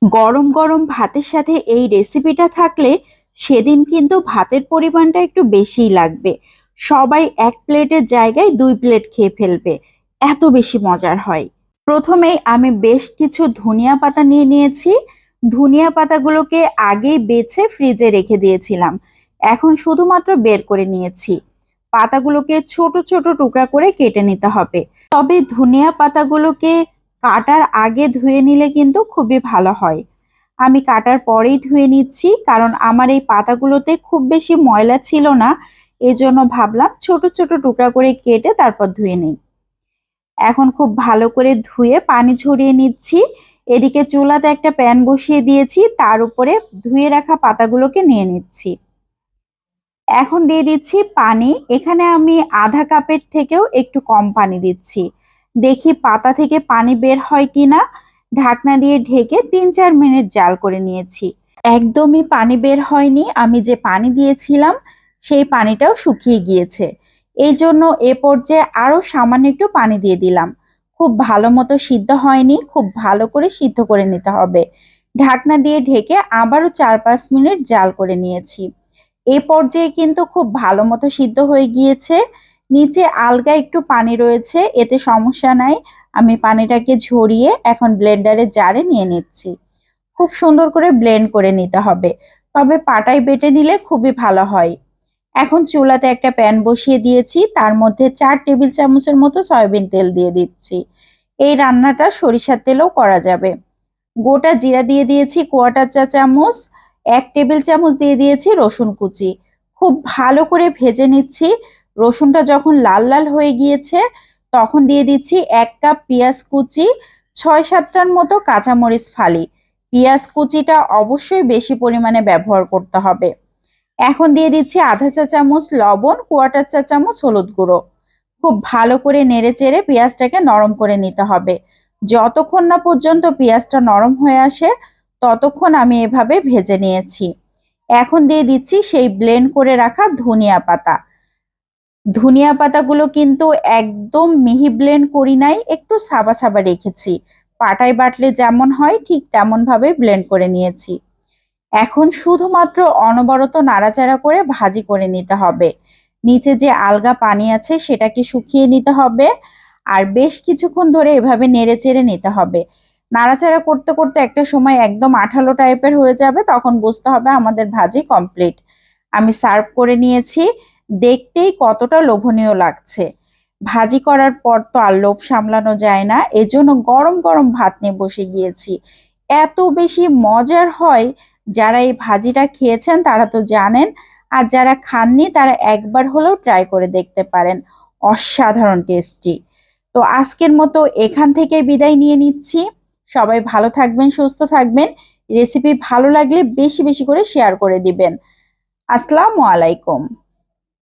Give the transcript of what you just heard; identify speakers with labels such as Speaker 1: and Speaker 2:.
Speaker 1: গরম গরম ভাতের সাথে এই রেসিপিটা থাকলে সেদিন কিন্তু ভাতের পরিমাণটা একটু বেশিই লাগবে। সবাই এক প্লেটের জায়গায় 2 প্লেট খেয়ে ফেলবে, এত বেশি মজার হয়। প্রথমেই আমি বেশ কিছু ধনিয়া পাতা নিয়ে নিয়েছি। ধনিয়া পাতাগুলোকে আগেই বেছে ফ্রিজে রেখে দিয়েছিলাম, এখন শুধুমাত্র বের করে নিয়েছি। পাতাগুলোকে ছোট ছোট টুকরা করে কেটে নিতে হবে। তবে ধনিয়া পাতাগুলোকে কাটার আগে ধুয়ে নিলে কিন্তু খুবই ভালো হয়। আমি কাটার পরেই ধুয়ে নিচ্ছি, কারণ আমার এই পাতাগুলোতে খুব বেশি ময়লা ছিল না, এজন্য ভাবলাম ছোট ছোট টুকরা করে কেটে তারপর ধুয়ে নিই। এখন খুব ভালো করে ধুয়ে পানি ঝরিয়ে নিচ্ছি। এদিকে চুলাতে একটা প্যান বসিয়ে দিয়েছি, তার উপরে ধুয়ে রাখা পাতাগুলোকে নিয়ে নিচ্ছি। এখন দিয়ে দিচ্ছি পানি। এখানে আমি আধা কাপের থেকেও একটু কম পানি দিচ্ছি। দেখি পাতা থেকে পানি বের হয় কিনা। ঢাকনা দিয়ে ঢেকে 3-4 মিনিট জাল করে নিয়েছি। একদমই পানি বের হয়নি, আমি যে পানি দিয়েছিলাম সেই পানিটাও শুকিয়ে গিয়েছে। এই জন্য এ পর্যায়ে আরো সামান্য একটু পানি দিয়ে দিলাম। খুব ভালো মতো সিদ্ধ হয়নি, খুব ভালো করে সিদ্ধ করে নিতে হবে। ঢাকনা দিয়ে ঢেকে আবারও 4-5 মিনিট জাল করে নিয়েছি। এই পর্যায়ে কিন্তু খুব ভালো মতো সিদ্ধ হয়ে গিয়েছে। নিচে আলগা একটু পানি রয়েছে, এতে সমস্যা নাই। আমি পানিটাকে ঝরিয়ে এখন ব্লেন্ডারের জারে নিয়ে নিচ্ছি। খুব সুন্দর করে ব্লেন্ড করে নিতে হবে, তবে পাটায় বেটে নিলে খুবই ভালো হয়। এখন চুলাতে একটা প্যান বসিয়ে দিয়েছি, তার মধ্যে 4 টেবিল চামচের মতো সয়াবিন তেল দিয়ে দিচ্ছি। এই রান্নাটা সরিষার তেলেও করা যাবে। গোটা জিরা দিয়ে দিয়েছি 1/4 চা চামচ। 1 টেবিল চামচ দিয়ে দিয়েছি রসুন কুচি। খুব ভালো করে ভেজে নিচ্ছি। রসুনটা যখন লাল লাল হয়ে গিয়েছে তখন দিয়ে দিচ্ছি 1 কাপ পেঁয়াজ কুচি, 6-7টার মতো কাঁচামরিচ ফালি। পেঁয়াজ কুচিটা অবশ্যই বেশি পরিমাণে ব্যবহার করতে হবে। এখন দিয়ে দিচ্ছি আধা 1/4 চামচ লবণ, 1/4 চা চামচ হলুদ গুঁড়ো। খুব ভালো করে নেড়ে চেড়ে পেঁয়াজটাকে নরম করে নিতে হবে। যতক্ষণ না পর্যন্ত পেঁয়াজটা নরম হয়ে আসে ততক্ষণ আমি এভাবে ভেজে নিয়েছি। এখন দিয়ে দিচ্ছি সেই ব্লেন্ড করে রাখা ধনিয়া পাতা। ধনিয়া পাতাগুলো কিন্তু একদম মিহি ব্লেন্ড করি নাই, একটু সাবা সাবা রেখেছি। পাটায় বাটলে যেমন হয় ঠিক তেমন ভাবে ব্লেন্ড করে নিয়েছি। এখন শুধুমাত্র অনবরত নাড়াচাড়া করে ভাজি করে নিতে হবে। নিচে যে আলগা পানি আছে সেটাকে শুকিয়ে নিতে হবে। আর বেশ কিছুক্ষণ ধরে এভাবে নেড়ে চেড়ে নিতে হবে। নাড়াচাড়া করতে করতে একটা সময় একদম আঠালো টাইপের হয়ে যাবে, তখন বুঝতে হবে আমাদের ভাজি কমপ্লিট। আমি সার্ভ করে নিয়েছি। দেখতেই কতটা লোভনীয় লাগছে। ভাজি করার পর তো আর লোভ সামলানো যায় না, এজন্য গরম গরম ভাত নিয়ে বসে গিয়েছি। এত বেশি মজার হয়, যারা এই ভাজিটা খেয়েছেন তারা তো জানেন, আর যারা খাননি তারা একবার হলেও ট্রাই করে দেখতে পারেন। অসাধারণ টেস্টি। তো আজকের মতো এখান থেকে বিদায় নিয়ে নিচ্ছি। সবাই ভালো থাকবেন, সুস্থ থাকবেন। রেসিপি ভালো লাগলে বেশি বেশি করে শেয়ার করে দিবেন। আসসালামু আলাইকুম।